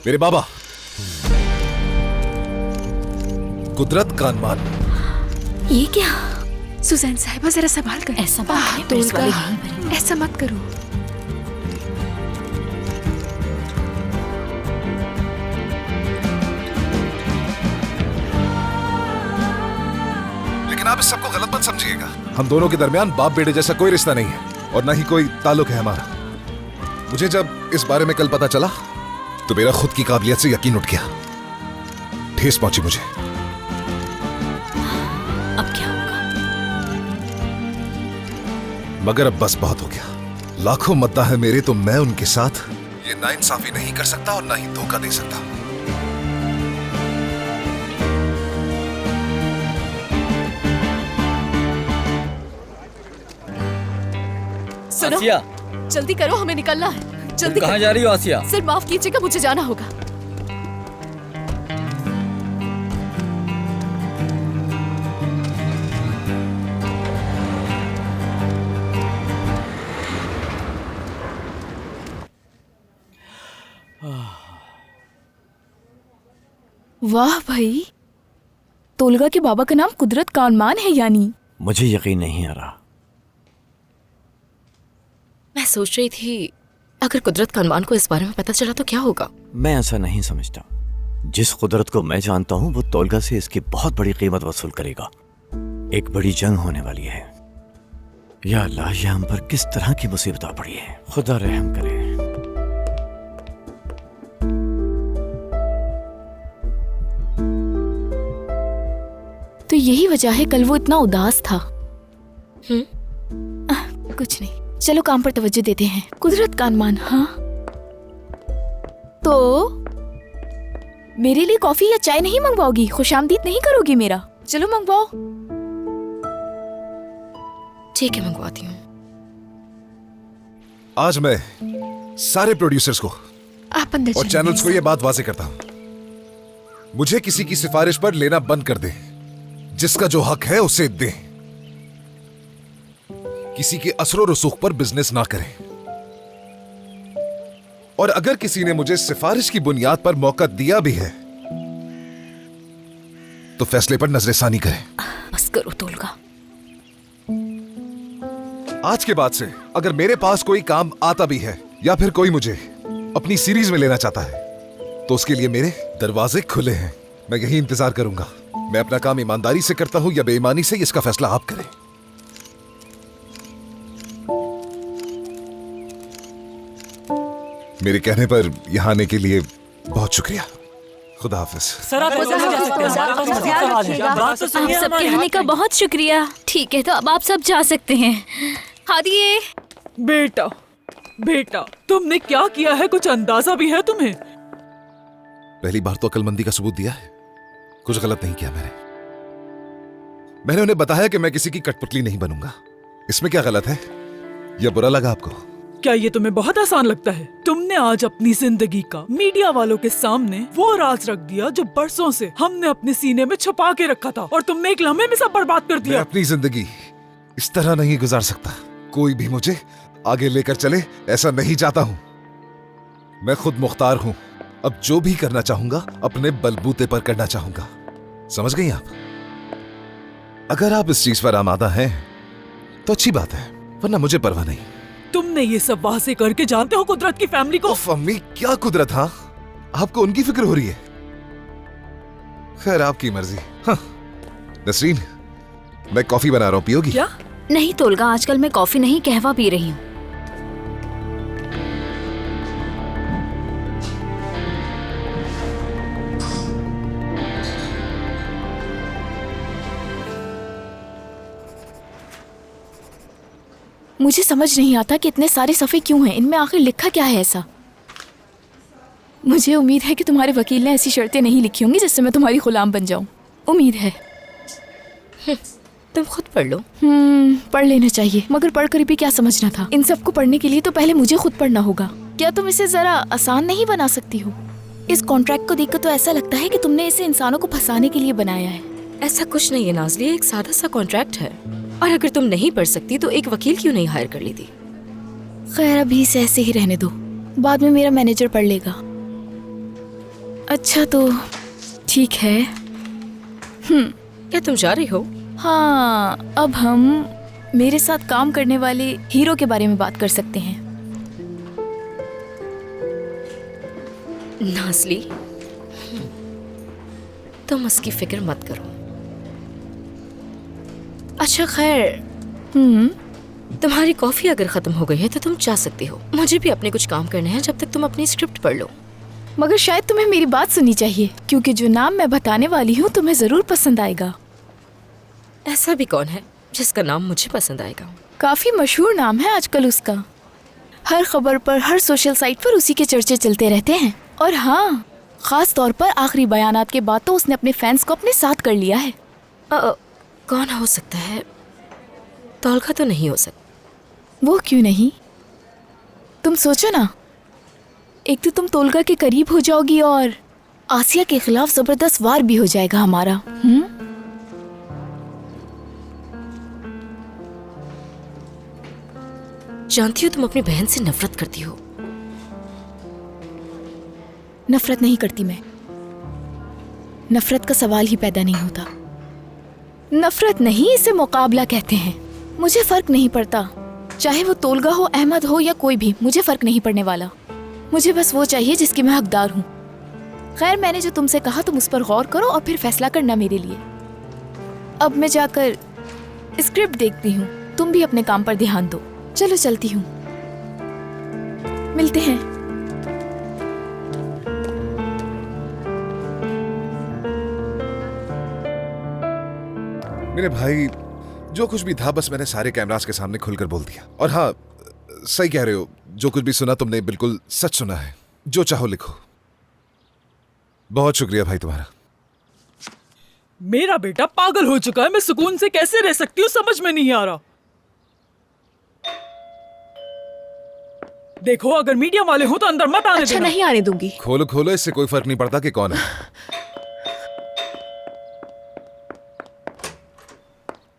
मेरे बाबा कुदरत का अनुमान। ये क्या? सुजैन साहिबा जरा संभाल कर। ऐसा बात है, ऐसा मत करो। लेकिन आप इस सबको गलत मत समझिएगा। हम दोनों के दरमियान बाप बेटे जैसा कोई रिश्ता नहीं है और ना ही कोई ताल्लुक है हमारा। मुझे जब इस बारे में कल पता चला तो मेरा खुद की काबिलियत से यकीन उठ गया। ठेस पहुंची मुझे। अब क्या होगा? मगर अब बस बहुत हो गया। लाखों मद्दा है मेरे, तो मैं उनके साथ ये नाइंसाफी नहीं कर सकता और ना ही धोखा दे सकता। सुनो, आसिया, जल्दी करो, हमें निकलना है। जल्दी कहाँ जा रही हो आसिया? सर माफ कीजिएगा, मुझे जाना होगा। वाह भाई, तोलगा के बाबा का नाम कुदरत का अनुमान है यानी। मुझे यकीन नहीं आ रहा। मैं सोच रही थी अगर कुदरत का अनुमान को इस बारे में पता चला तो क्या होगा। मैं ऐसा नहीं समझता। जिस कुदरत को मैं जानता हूँ वो तोलगा से इसकी बहुत बड़ी कीमत वसूल करेगा। एक बड़ी जंग होने वाली है। या अल्लाह, ये हम पर किस तरह की मुसीबत आ पड़ी है। खुदा रहम करे। तो यही वजह है कल वो इतना उदास था। कुछ नहीं, चलो काम पर तवज्जो देते हैं। कुदरत का अनुमान। हाँ, तो मेरे लिए कॉफी या चाय नहीं मंगवाओगी? खुशामदीद नहीं करोगी मेरा? चलो मंगवाओ। ठीक है, मंगवाती हूँ। आज मैं सारे प्रोड्यूसर्स को आप अंदर और चैनल्स को यह बात वाज़ेह करता हूं, मुझे किसी की सिफारिश पर लेना बंद कर दे। जिसका जो हक है उसे दे। किसी के असरो रसूख पर बिजनेस ना करें। और अगर किसी ने मुझे सिफारिश की बुनियाद पर मौका दिया भी है तो फैसले पर नजरसानी करें। बस करो तोलगा। आज के बाद से अगर मेरे पास कोई काम आता भी है या फिर कोई मुझे अपनी सीरीज में लेना चाहता है तो उसके लिए मेरे दरवाजे खुले हैं। मैं यही इंतजार करूंगा। मैं अपना काम ईमानदारी से करता हूं या बेईमानी से, इसका फैसला आप करें। मेरे कहने पर यहां आने के लिए बहुत शुक्रिया। खुदा हाफिज। सर आप सबके आने का बहुत शुक्रिया। ठीक है, तो अब आप सब जा सकते हैं। हादिए। बेटा बेटा, तुमने क्या किया है? कुछ अंदाजा भी है तुम्हें? पहली बार तो अक्लमंदी का सबूत दिया है। कुछ गलत नहीं किया मैंने उन्हें बताया कि मैं किसी की कठपुतली नहीं बनूंगा। इसमें क्या गलत है? यह बुरा लगा आपको? क्या ये तुम्हें बहुत आसान लगता है? तुमने आज अपनी जिंदगी का मीडिया वालों के सामने वो राज रख दिया जो बरसों से हमने अपने सीने में छुपा के रखा था, और तुमने एक लम्हे में सब बर्बाद कर दिया। मैं अपनी जिंदगी इस तरह नहीं गुजार सकता। कोई भी मुझे आगे लेकर चले ऐसा नहीं चाहता हूं। मैं खुद मुख्तार हूं। अब जो भी करना चाहूंगा अपने बलबूते पर करना चाहूंगा। समझ गई आप? अगर आप इस चीज पर आमादा हैं तो अच्छी बात है, वरना मुझे परवाह नहीं। तुमने ये सब वासे करके जानते हो कुदरत की फैमिली को? उफ अम्मी, क्या कुदरत? हाँ, आपको उनकी फिक्र हो रही है। खैर, आपकी मर्जी। हाँ। नसरीन, मैं कॉफी बना रहा हूँ, पियोगी? क्या? नहीं तोलगा, आजकल मैं कॉफी नहीं कहवा पी रही हूँ। मुझे समझ नहीं आता कि इतने सारे सफ़े क्यों हैं। इनमें आखिर लिखा क्या है ऐसा? मुझे उम्मीद है कि तुम्हारे वकील ने ऐसी शर्तें नहीं लिखी होंगी जिससे मैं तुम्हारी गुलाम बन जाऊं। उम्मीद है। तुम खुद पढ़ लो। पढ़ लेना चाहिए, मगर पढ़कर भी क्या समझना था? इन सब को पढ़ने के लिए तो पहले मुझे खुद पढ़ना होगा। क्या तुम इसे जरा आसान नहीं बना सकती हो? इस कॉन्ट्रैक्ट को देखकर तो ऐसा लगता है कि तुमने इसे इंसानों को फंसाने के लिए बनाया है। ऐसा कुछ नहीं है नाज़ली, एक सादा सा कॉन्ट्रैक्ट है। और अगर तुम नहीं पढ़ सकती तो एक वकील क्यों नहीं हायर कर लेती? खैर, अभी इसे ऐसे ही रहने दो, बाद में मेरा मैनेजर पढ़ लेगा। अच्छा तो ठीक है। क्या तुम जा रही हो? हाँ, अब हम मेरे साथ काम करने वाले हीरो के बारे में बात कर सकते हैं। नाज़ली, तुम उसकी फिक्र मत करो। अच्छा खैर, तुम्हारी कॉफी अगर खत्म हो गई है तो तुम जा सकती हो। मुझे भी अपने कुछ काम करने हैं जब तक तुम अपनी स्क्रिप्ट पढ़ लो। मगर शायद तुम्हें मेरी बात सुननी चाहिए, क्योंकि जो नाम मैं बताने वाली हूँ तुम्हें जरूर पसंद आएगा। ऐसा भी कौन है जिसका नाम मुझे पसंद आएगा? काफी मशहूर नाम है आजकल उसका। हर खबर पर, हर सोशल साइट पर उसी के चर्चे चलते रहते हैं। और हाँ, खास तौर पर आखिरी बयानात के बाद तो उसने अपने फैंस को अपने साथ कर लिया है। कौन हो सकता है? तौलका तो नहीं हो सकता। वो क्यों नहीं? तुम सोचो ना, एक तो तुम तोलका के करीब हो जाओगी और आसिया के खिलाफ जबरदस्त वार भी हो जाएगा हमारा। जानती हो तुम अपनी बहन से नफरत करती हो। नफरत नहीं करती मैं। नफरत का सवाल ही पैदा नहीं होता। नफरत नहीं, इसे मुकाबला कहते हैं। मुझे फर्क नहीं पड़ता, चाहे वो तोलगा हो, अहमद हो या कोई भी, मुझे फर्क नहीं पड़ने वाला। मुझे बस वो चाहिए जिसकी मैं हकदार हूँ। खैर, मैंने जो तुमसे कहा तुम उस पर गौर करो और फिर फैसला करना मेरे लिए। अब मैं जाकर स्क्रिप्ट देखती हूँ, तुम भी अपने काम पर ध्यान दो। चलो चलती हूँ, मिलते हैं। मेरे भाई, जो कुछ भी था बस मैंने सारे कैमरास के सामने खुलकर बोल दिया। और हाँ, सही कह रहे हो, जो कुछ भी सुना तुमने बिल्कुल सच सुना है। जो चाहो लिखो। बहुत शुक्रिया भाई तुम्हारा। मेरा बेटा पागल हो चुका है। मैं सुकून से कैसे रह सकती हूँ समझ में नहीं आ रहा। देखो, अगर मीडिया वाले हो तो अंदर मत आने अच्छा, देना। नहीं आने दूंगी। खोलो खोलो, इससे कोई फर्क नहीं पड़ता कि कौन है।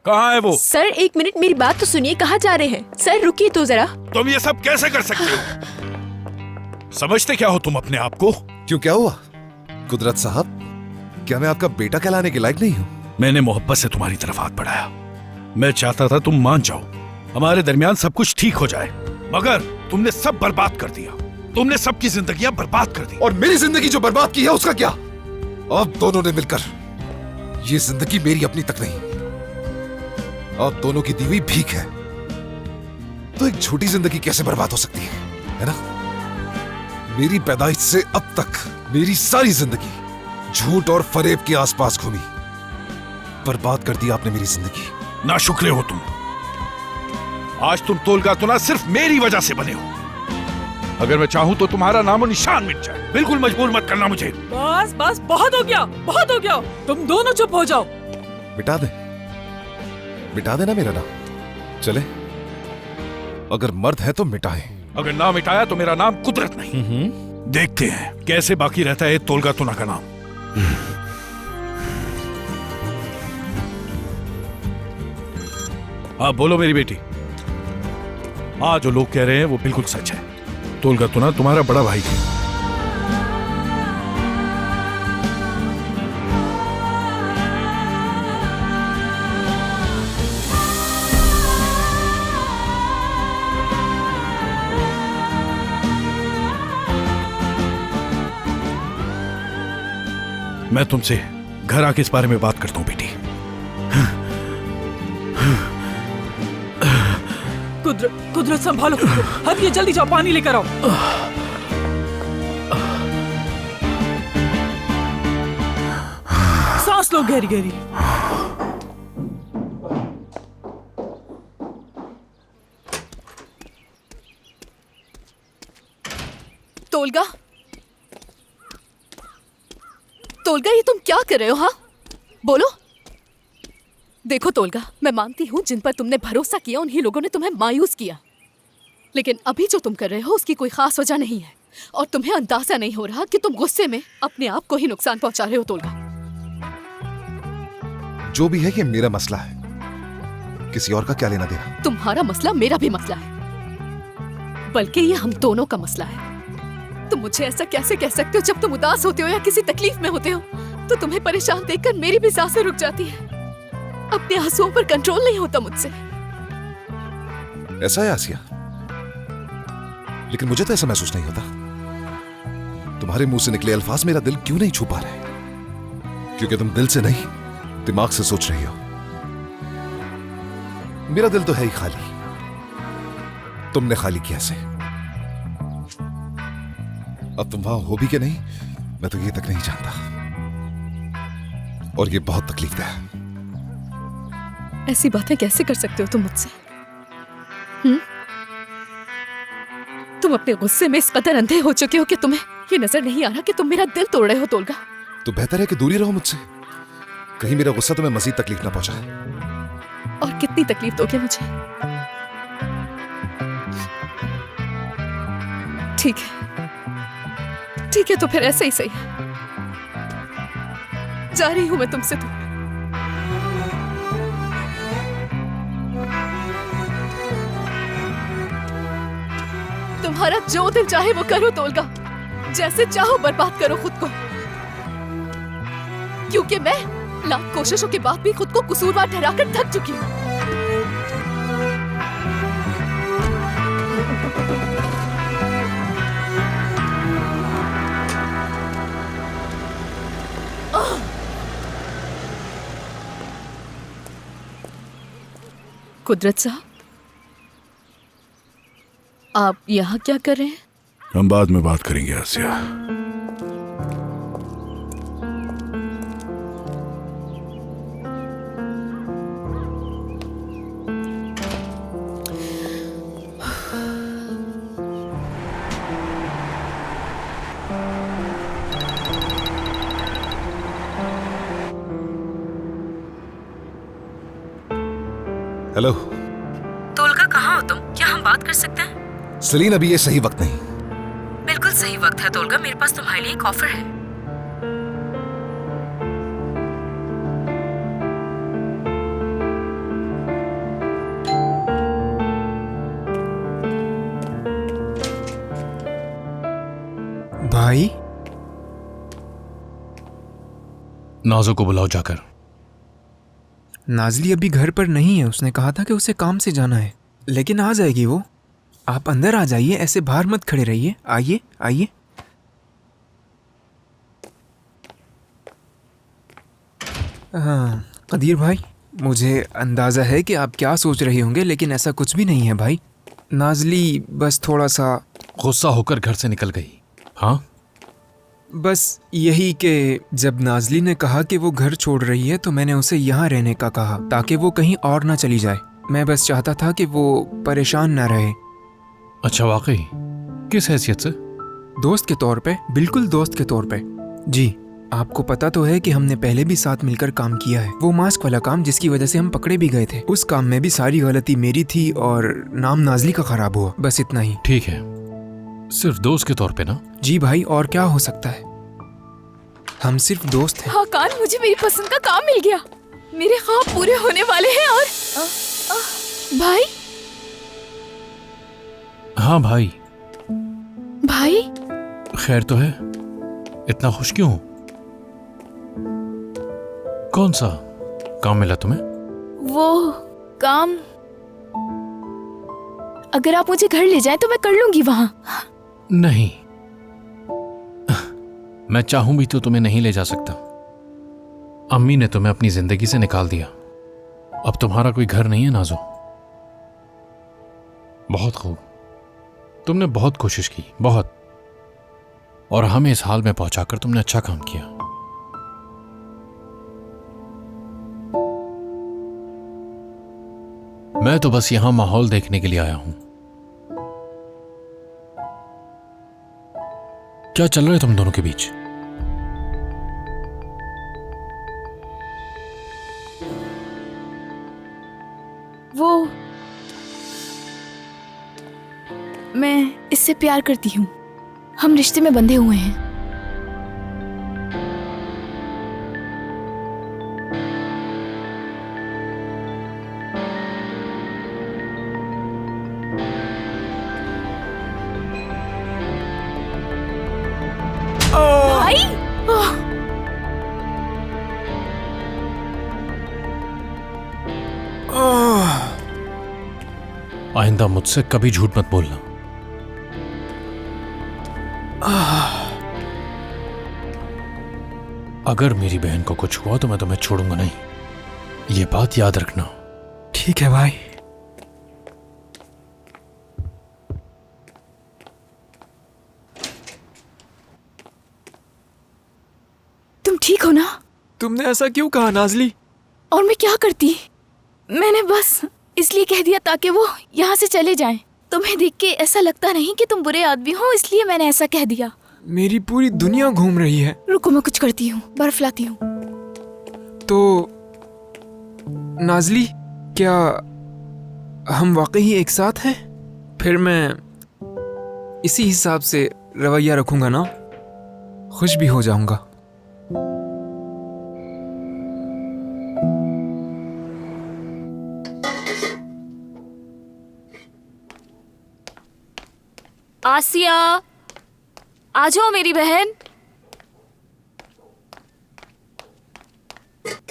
कहाँ है वो? सर 1 मिनट, मेरी बात तो सुनिए। कहाँ जा रहे हैं? सर रुकिए तो जरा। तुम ये सब कैसे कर सकते हो? समझते क्या हो तुम अपने आप को? क्यों, क्या हुआ? कुदरत साहब, क्या मैं आपका बेटा कहलाने के लायक नहीं हूँ? मैंने मोहब्बत से तुम्हारी तरफ हाथ बढ़ाया। मैं चाहता था तुम मान जाओ, हमारे दरमियान सब कुछ ठीक हो जाए, मगर तुमने सब बर्बाद कर दिया। तुमने सबकी जिंदगियां बर्बाद कर दी। और मेरी जिंदगी जो बर्बाद की है उसका क्या? आप दोनों ने मिलकर, ये जिंदगी मेरी अपनी तक नहीं, आप दोनों की दी हुई भीख है। तो एक छोटी जिंदगी कैसे बर्बाद हो सकती है ना? मेरी पैदाइश से अब तक मेरी सारी जिंदगी झूठ और फरेब के आसपास घूमी। बर्बाद कर दी आपने मेरी जिंदगी। नाशुक्रे हो तुम। आज तुम तोलगा तो ना सिर्फ मेरी वजह से बने हो। अगर मैं चाहूं तो तुम्हारा नामो निशान मिट जाए। बिल्कुल मजबूर मत करना मुझे। बस बस, बहुत हो गया, बहुत हो गया। तुम दोनों चुप हो जाओ। मिटा देना मेरा नाम। चले, अगर मर्द है तो मिटाए। अगर ना मिटाया तो मेरा नाम कुदरत नहीं। देखते हैं कैसे बाकी रहता है तोलगा तुना का नाम। हाँ बोलो मेरी बेटी। हाँ, जो लोग कह रहे हैं वो बिल्कुल सच है। तोलगा तुना तुम्हारा बड़ा भाई है। मैं तुमसे घर आके इस बारे में बात करता हूं बेटी। कुदरत संभालो। हद, ये जल्दी जाओ, पानी लेकर आओ। सांस लो गहरी गहरी। तोलगा, तोलगा, ये तुम क्या कर रहे हो? हाँ बोलो। देखो तोलगा, मैं मानती हूँ जिन पर तुमने भरोसा किया उन्हीं लोगों ने तुम्हें मायूस किया, लेकिन अभी जो तुम कर रहे हो उसकी कोई खास वजह नहीं है और तुम्हें अंदाजा नहीं हो रहा कि तुम गुस्से में अपने आप को ही नुकसान पहुंचा रहे हो। तोलगा, जो भी है ये मेरा मसला है, किसी और का क्या लेना देना। तुम्हारा मसला मेरा भी मसला है, बल्कि ये हम दोनों का मसला है। तुम मुझे ऐसा कैसे कह सकते हो? जब तुम उदास होते हो या किसी तकलीफ में होते हो तो तुम्हें परेशान देखकर मेरी भी सांसें रुक जाती है। अपने आंसुओं पर कंट्रोल नहीं होता मुझसे। ऐसा है आसिया, लेकिन मुझे तो ऐसा महसूस नहीं होता। तुम्हारे मुंह से निकले अल्फाज मेरा दिल क्यों नहीं छू पा रहे? क्योंकि तुम दिल से नहीं, दिमाग से सोच रही हो। मेरा दिल तो है ही खाली, तुमने खाली किया से। अब तुम वहां हो भी कि नहीं, मैं तो ये तक नहीं जानता, और ये बहुत तकलीफ है। ऐसी बातें कैसे कर सकते हो तुम मुझसे? तुम अपने गुस्से में इस कदर अंधे हो चुके हो कि तुम्हें ये नजर नहीं आ रहा कि तुम मेरा दिल तोड़ रहे हो तोलगा। तो बेहतर है कि दूरी रहो मुझसे, कहीं मेरा गुस्सा तुम्हें मजीद तकलीफ ना पहुंचाए। और कितनी तकलीफ दोगे मुझे? ठीक है, ठीक है, तो फिर ऐसे ही सही है। जा रही हूं मैं तुमसे दूर। तुम्हारा जो दिल चाहे वो करो तोलगा, जैसे चाहो बर्बाद करो खुद को, क्योंकि मैं लाख कोशिशों के बाद भी खुद को कसूरवार ठहराकर थक चुकी हूं। कुदरत साहब, आप यहाँ क्या कर रहे हैं? हम बाद में बात करेंगे आसिया। हेलो तोलगा, कहाँ हो तुम? क्या हम बात कर सकते हैं? सलीन, अभी ये सही वक्त नहीं। बिल्कुल सही वक्त है तोलगा, मेरे पास तुम्हारे लिए एक ऑफर है। भाई, नाजो को बुलाओ जाकर। नाजली अभी घर पर नहीं है। उसने कहा था कि उसे काम से जाना है, लेकिन आ जाएगी वो। आप अंदर आ जाइए, ऐसे बाहर मत खड़े रहिए। आइए आइए। हाँ कदीर भाई, मुझे अंदाज़ा है कि आप क्या सोच रहे होंगे, लेकिन ऐसा कुछ भी नहीं है भाई। नाजली बस थोड़ा सा गुस्सा होकर घर से निकल गई। हाँ, बस यही कि जब नाजली ने कहा कि वो घर छोड़ रही है तो मैंने उसे यहाँ रहने का कहा ताकि वो कहीं और ना चली जाए। मैं बस चाहता था कि वो परेशान ना रहे। अच्छा, वाकई? किस हैसियत से? दोस्त के तौर पे, बिल्कुल दोस्त के तौर पे। जी, आपको पता तो है कि हमने पहले भी साथ मिलकर काम किया है। वो मास्क वाला काम जिसकी वजह से हम पकड़े भी गए थे, उस काम में भी सारी गलती मेरी थी और नाम नाजली का खराब हुआ, बस इतना ही। ठीक है, सिर्फ दोस्त के तौर पे ना? जी भाई, और क्या हो सकता है, हम सिर्फ दोस्त हैं। हाँ कान, मुझे मेरी पसंद का काम मिल गया। मेरे ख्वाब पूरे होने वाले हैं। और भाई। हाँ भाई। भाई खैर तो है? इतना खुश क्यों? कौन सा काम मिला तुम्हें? वो काम, अगर आप मुझे घर ले जाएं तो मैं कर लूंगी वहां। नहीं, मैं चाहूं भी तो तुम्हें नहीं ले जा सकता। अम्मी ने तुम्हें अपनी जिंदगी से निकाल दिया। अब तुम्हारा कोई घर नहीं है नाजो। बहुत खूब, तुमने बहुत कोशिश की, बहुत, और हमें इस हाल में पहुंचाकर तुमने अच्छा काम किया। मैं तो बस यहां माहौल देखने के लिए आया हूं। क्या चल रहा है तुम दोनों के बीच? वो, मैं इससे प्यार करती हूँ। हम रिश्ते में बंधे हुए हैं। आइंदा मुझसे कभी झूठ मत बोलना। अगर मेरी बहन को कुछ हुआ तो मैं तुम्हें छोड़ूंगा नहीं, ये बात याद रखना। ठीक है भाई। तुम ठीक हो ना? तुमने ऐसा क्यों कहा नाजली? और मैं क्या करती? मैंने बस इसलिए कह दिया ताकि वो यहाँ से चले जाएं। तुम्हें देख के ऐसा लगता नहीं कि तुम बुरे आदमी हो, इसलिए मैंने ऐसा कह दिया। मेरी पूरी दुनिया घूम रही है। रुको, मैं कुछ करती हूँ, बर्फ लाती हूँ। तो नाजली, क्या हम वाकई एक साथ हैं? फिर मैं इसी हिसाब से रवैया रखूंगा ना, खुश भी हो जाऊंगा। आसिया, आ जाओ मेरी बहन।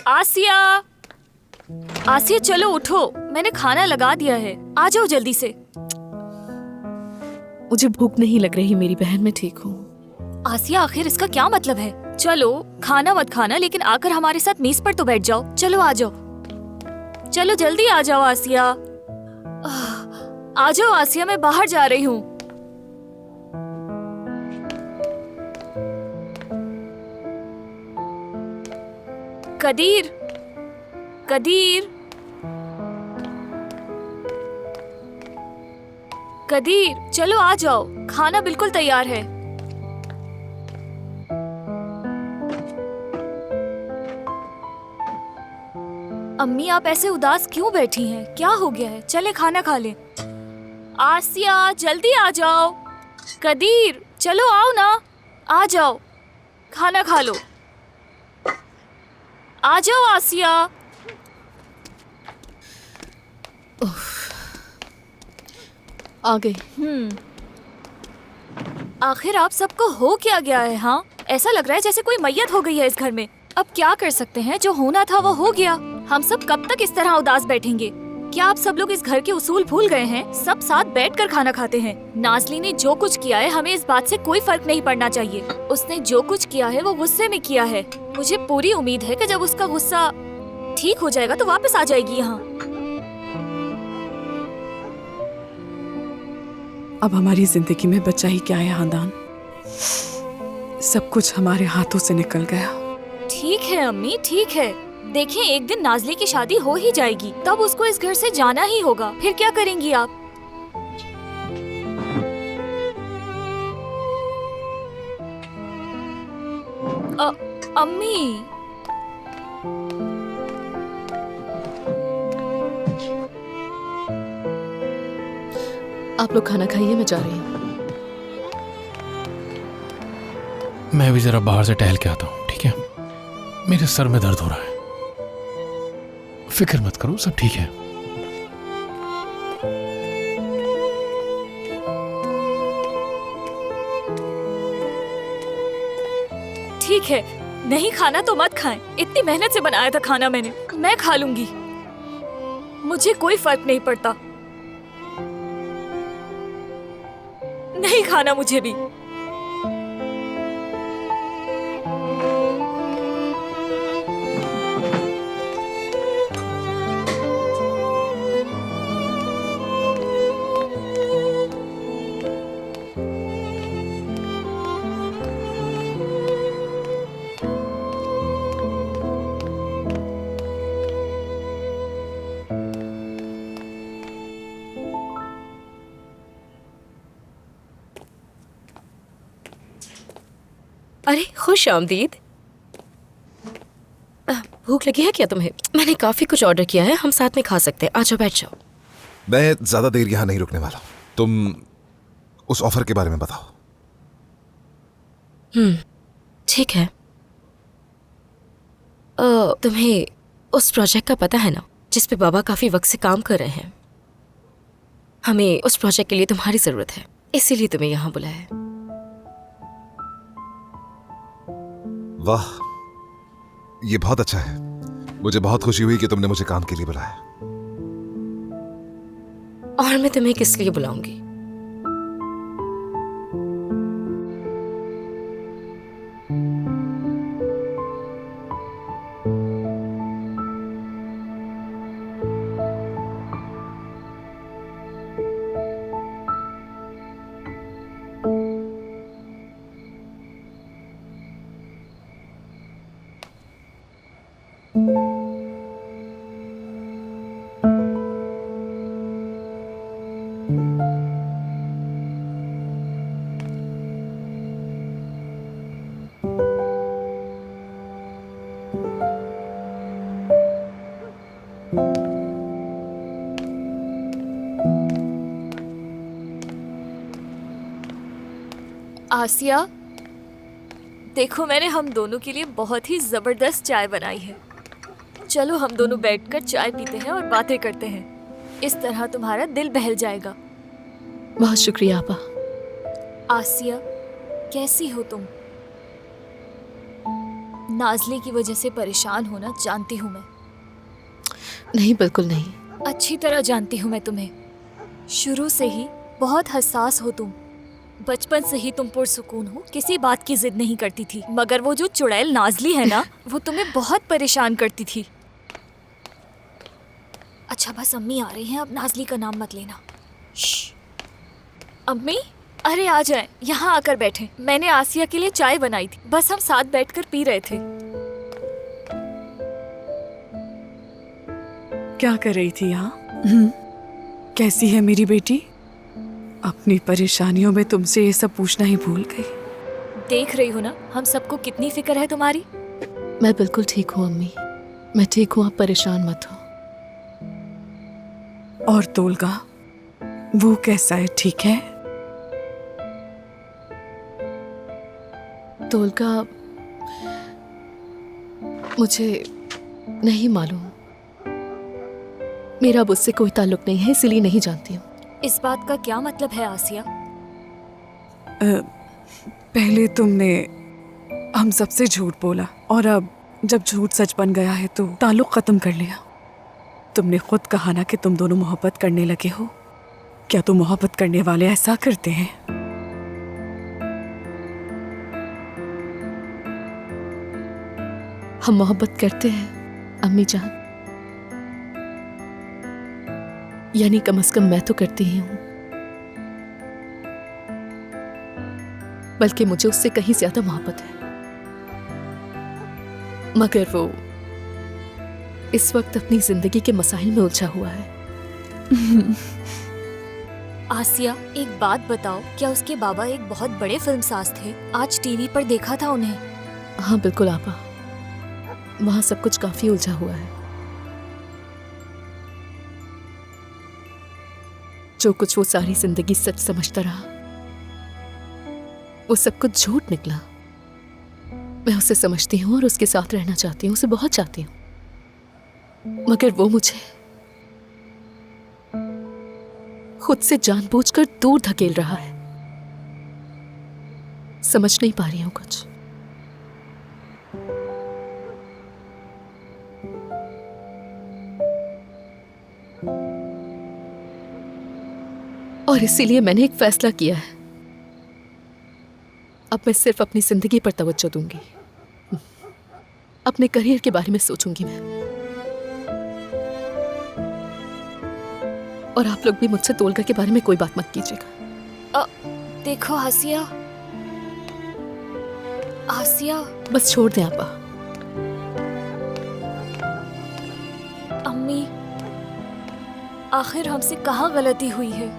आसिया, आसिया चलो उठो, मैंने खाना लगा दिया है, आ जाओ जल्दी से। मुझे भूख नहीं लग रही मेरी बहन, मैं ठीक हूँ। आसिया, आखिर इसका क्या मतलब है? चलो खाना मत खाना, लेकिन आकर हमारे साथ मेज पर तो बैठ जाओ। चलो आ जाओ, चलो जल्दी आ जाओ आसिया। आ जाओ आसिया, मैं बाहर जा रही हूँ। कदीर, कदीर, कदीर, चलो आ जाओ, खाना बिल्कुल तैयार है। अम्मी, आप ऐसे उदास क्यों बैठी हैं? क्या हो गया है? चले खाना खा लें। आसिया, जल्दी आ जाओ। कदीर, चलो आओ ना, आ जाओ, खाना खा लो। आ जाओ आसिया। आ गई। आखिर आप सबको हो क्या गया है? हाँ, ऐसा लग रहा है जैसे कोई मैयत हो गई है इस घर में। अब क्या कर सकते हैं, जो होना था वो हो गया। हम सब कब तक इस तरह उदास बैठेंगे? क्या आप सब लोग इस घर के उसूल भूल गए हैं? सब साथ बैठकर खाना खाते हैं। नाज़ली ने जो कुछ किया है, हमें इस बात से कोई फर्क नहीं पड़ना चाहिए। उसने जो कुछ किया है वो गुस्से में किया है। मुझे पूरी उम्मीद है कि जब उसका गुस्सा ठीक हो जाएगा तो वापस आ जाएगी यहाँ। अब हमारी जिंदगी में बचा ही क्या है हांदान? सब कुछ हमारे हाथों से निकल गया। ठीक है अम्मी, ठीक है। देखें, एक दिन नाज़ली की शादी हो ही जाएगी, तब उसको इस घर से जाना ही होगा। फिर क्या करेंगी आप? अम्मी, आप लोग खाना खाइए, मैं जा रही हूँ। मैं भी जरा बाहर से टहल के आता हूँ, ठीक है? मेरे सर में दर्द हो रहा है। फिक्र मत करो, सब ठीक है। ठीक है, नहीं खाना तो मत खाएं। इतनी मेहनत से बनाया था खाना मैंने, मैं खा लूंगी। मुझे कोई फर्क नहीं पड़ता। नहीं खाना मुझे भी। अरे खुश आमदीद। भूख लगी है क्या तुम्हें? मैंने काफी कुछ ऑर्डर किया है, हम साथ में खा सकते हैं। आ जाओ, बैठ जाओ। मैं ज्यादा देर यहाँ नहीं रुकने वाला। तुम उस ऑफर के बारे में बताओ। ठीक है। तुम्हें उस प्रोजेक्ट का पता है ना, जिस पे बाबा काफी वक्त से काम कर रहे हैं? हमें उस प्रोजेक्ट के लिए तुम्हारी जरूरत है, इसीलिए तुम्हें यहाँ बुलाया है। वाह, ये बहुत अच्छा है। मुझे बहुत खुशी हुई कि तुमने मुझे काम के लिए बुलाया। और मैं तुम्हें किस लिए बुलाऊंगी? आसिया, देखो मैंने हम दोनों के लिए बहुत ही जबरदस्त चाय बनाई है। चलो हम दोनों बैठकर चाय पीते हैं और बातें करते हैं। इस तरह तुम्हारा दिल बहल जाएगा। बहुत शुक्रिया आपा। आसिया, कैसी हो तुम? नाज़ली की वजह से परेशान होना जानती हूँ मैं। नहीं, बिल्कुल नहीं। अच्छी तरह जानती हूँ मैं तुम्हें। शुरू से ही बहुत हसास हो तुम। बचपन से ही तुम पुरसुकून हो, किसी बात की जिद नहीं करती थी। मगर वो जो चुड़ैल नाज़ली है ना, वो तुम्हें बहुत परेशान करती थी। अच्छा बस अम्मी आ रही हैं, अब नाज़ली का नाम मत लेना। अम्मी, अरे आ जाए, यहाँ आकर बैठे। मैंने आसिया के लिए चाय बनाई थी, बस हम साथ बैठकर पी रहे थे। क्या कर रही थी यहाँ? कैसी है मेरी बेटी? अपनी परेशानियों में तुमसे ये सब पूछना ही भूल गई। देख रही हो ना हम सबको कितनी फिक्र है तुम्हारी। मैं बिल्कुल ठीक हूँ अम्मी, मैं ठीक हूँ, आप परेशान मत हो। और तोलगा, वो कैसा है, ठीक है? तोलगा मुझे नहीं मालूम, मेरा अब उससे कोई ताल्लुक नहीं है, इसलिए नहीं जानती हूँ। इस बात का क्या मतलब है आसिया? पहले तुमने हम सबसे झूठ बोला और अब जब झूठ सच बन गया है तो ताल्लुक खत्म कर लिया। तुमने खुद कहा ना कि तुम दोनों मोहब्बत करने लगे हो। क्या तुम मोहब्बत करने वाले ऐसा करते हैं? हम मोहब्बत करते हैं अम्मी जान, यानी कम से कम मैं तो करती ही हूँ, बल्कि मुझे उससे कहीं ज्यादा मोहब्बत है। मगर वो इस वक्त अपनी जिंदगी के मसाइल में उलझा हुआ है। आसिया, एक बात बताओ, क्या उसके बाबा एक बहुत बड़े फिल्मसाज थे? आज टीवी पर देखा था उन्हें। हाँ बिल्कुल आपा, वहां सब कुछ काफी उलझा हुआ है। जो कुछ वो सारी जिंदगी सच समझता रहा, वो सब कुछ झूठ निकला। मैं उसे समझती हूँ और उसके साथ रहना चाहती हूँ, उसे बहुत चाहती हूँ, मगर वो मुझे खुद से जानबूझकर दूर धकेल रहा है। समझ नहीं पा रही हूँ कुछ। और इसीलिए मैंने एक फैसला किया है, अब मैं सिर्फ अपनी जिंदगी पर तवज्जो दूंगी, अपने करियर के बारे में सोचूंगी मैं। और आप लोग भी मुझसे तोलगा के बारे में कोई बात मत कीजिएगा। देखो आसिया, आसिया, बस छोड़ दें आपा। अम्मी, आखिर हमसे कहाँ गलती हुई है?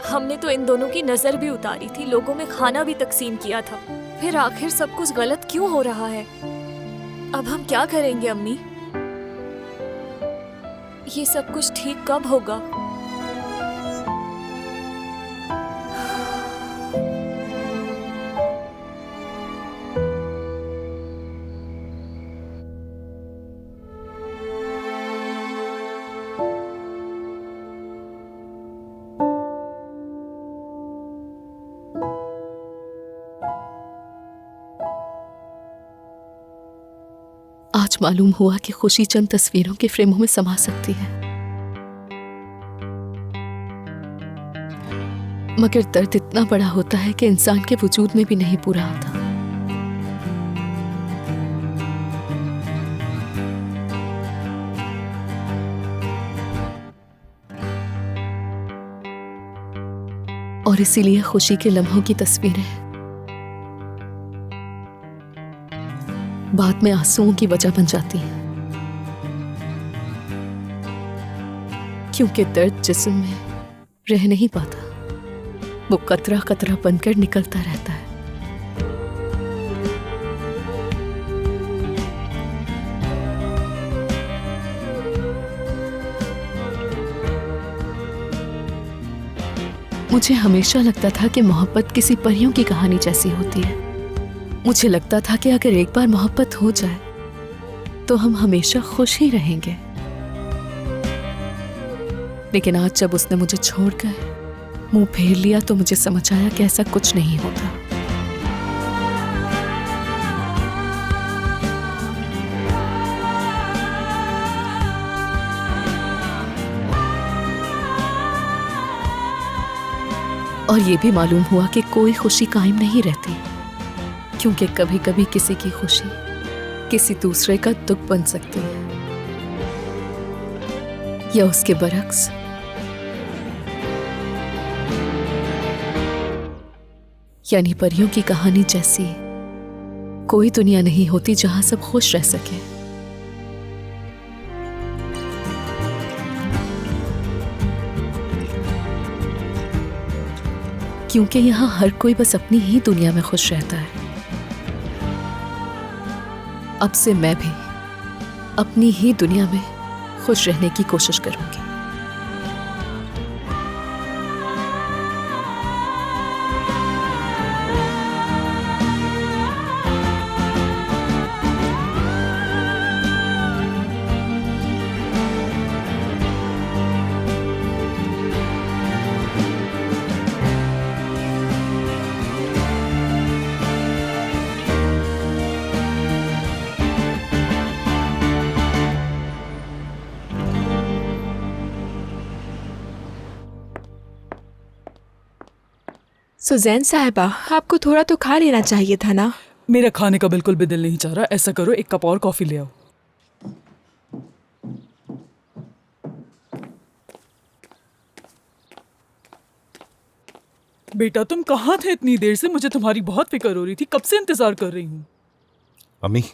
हमने तो इन दोनों की नजर भी उतारी थी, लोगों में खाना भी तकसीम किया था, फिर आखिर सब कुछ गलत क्यों हो रहा है? अब हम क्या करेंगे अम्मी? ये सब कुछ ठीक कब होगा? आज मालूम हुआ कि खुशी चंद तस्वीरों के फ्रेमों में समा सकती है। मगर दर्द इतना बड़ा होता है कि इंसान के वजूद में भी नहीं पूरा होता। और इसीलिए खुशी के लम्हों की तस्वीरें बाद में आंसुओं की वजह बन जाती हैं, क्योंकि दर्द जिस्म में रह नहीं पाता, वो कतरा कतरा बनकर निकलता रहता है। मुझे हमेशा लगता था कि मोहब्बत किसी परियों की कहानी जैसी होती है। मुझे लगता था कि अगर एक बार मोहब्बत हो जाए तो हम हमेशा खुश ही रहेंगे। लेकिन आज जब उसने मुझे छोड़कर मुंह फेर लिया तो मुझे समझ आया कि ऐसा कुछ नहीं होता। और ये भी मालूम हुआ कि कोई खुशी कायम नहीं रहती, क्योंकि कभी कभी किसी की खुशी किसी दूसरे का दुख बन सकती है, या उसके बरक्स। यानी परियों की कहानी जैसी कोई दुनिया नहीं होती जहां सब खुश रह सके। क्योंकि यहां हर कोई बस अपनी ही दुनिया में खुश रहता है। अब से मैं भी अपनी ही दुनिया में खुश रहने की कोशिश करूंगी। सुजैन साहिबा, आपको थोड़ा तो खा लेना चाहिए था ना। मेरा खाने का बिल्कुल भी दिल नहीं चाह रहा। ऐसा करो, एक कप और कॉफी ले आओ। बेटा, तुम कहाँ थे इतनी देर से? मुझे तुम्हारी बहुत फिक्र हो रही थी, कब से इंतजार कर रही हूँ। अम्मी,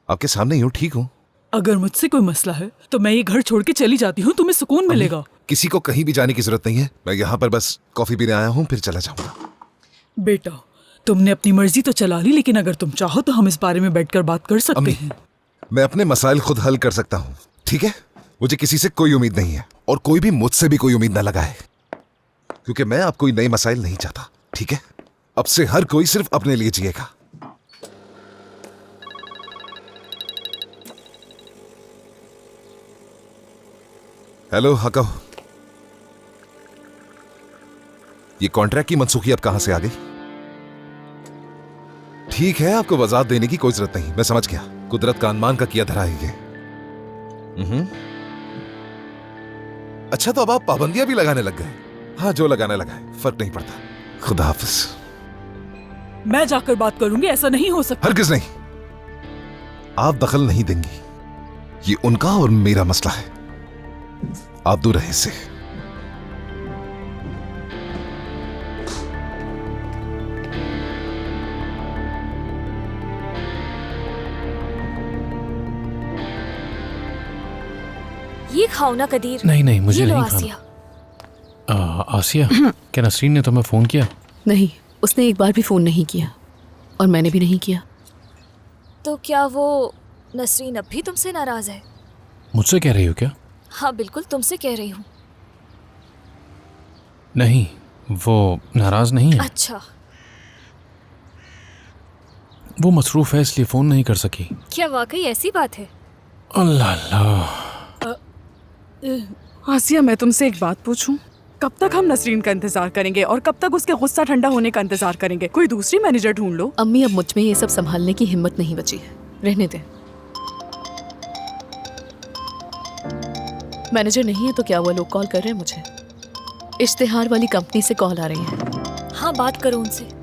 आपके सामने ही हूँ, ठीक हूँ। अगर मुझसे कोई मसला है तो मैं ये घर छोड़ के चली जाती हूँ, तुम्हें सुकून मिलेगा। किसी को कहीं भी जाने की जरूरत नहीं है, मैं यहाँ पर बस कॉफी पीने आया हूँ, फिर चला जाऊंगा। बेटा, तुमने अपनी मर्जी तो चला ली, लेकिन अगर तुम चाहो तो हम इस बारे में बैठकर बात कर सकते हैं। मैं अपने मसाइल खुद हल कर सकता हूँ, ठीक है? मुझे किसी से कोई उम्मीद नहीं है, और कोई भी मुझसे भी कोई उम्मीद न लगाए, क्योंकि मैं अब कोई नई मसाइल नहीं चाहता, ठीक है? अब से हर कोई सिर्फ अपने लिए जिएगा। हेलो हको, ये कॉन्ट्रैक्ट की मनसूखी अब कहां से आ गई? ठीक है, आपको वजाहत देने की कोई जरूरत नहीं, मैं समझ गया। कुदरत का अनुमान का किया धरा है ये। अच्छा, तो अब आप पाबंदियां भी लगाने लग गए। हाँ, जो लगाने लगाए, फर्क नहीं पड़ता। खुदा हाफिज। मैं जाकर बात करूंगी, ऐसा नहीं हो सकता। हरगिज नहीं, आप दखल नहीं देंगी। ये उनका और मेरा मसला है, आप दूर रहे इससे। ये खाओ ना कदीर। नहीं नहीं, मुझे ये लो नहीं खाना। आसिया, क्या नसरीन ने तुम्हें फोन किया? नहीं, उसने एक बार भी फोन नहीं किया, और मैंने भी नहीं किया। तो क्या वो नसरीन अब भी तुमसे नाराज है? मुझसे कह रही हो क्या? हाँ बिल्कुल, तुमसे कह रही हूँ। नहीं, वो नाराज नहीं है। अच्छा, वो मसरूफ है इसलिए फोन नहीं कर सकी। क्या वाकई ऐसी बात है? अल्लाह अल्लाह। आसिया, मैं तुमसे एक बात पूछूं? कब तक हम नसरीन का इंतजार करेंगे, और कब तक उसके गुस्सा ठंडा होने का इंतजार करेंगे? कोई दूसरी मैनेजर ढूंढ लो। अम्मी, अब मुझ में ये सब संभालने की हिम्मत नहीं बची है, रहने दे। मैनेजर नहीं है तो क्या हुआ, लोग कॉल कर रहे हैं मुझे। इश्तिहार वाली कंपनी से कॉल आ रही है। हाँ, बात करो उनसे।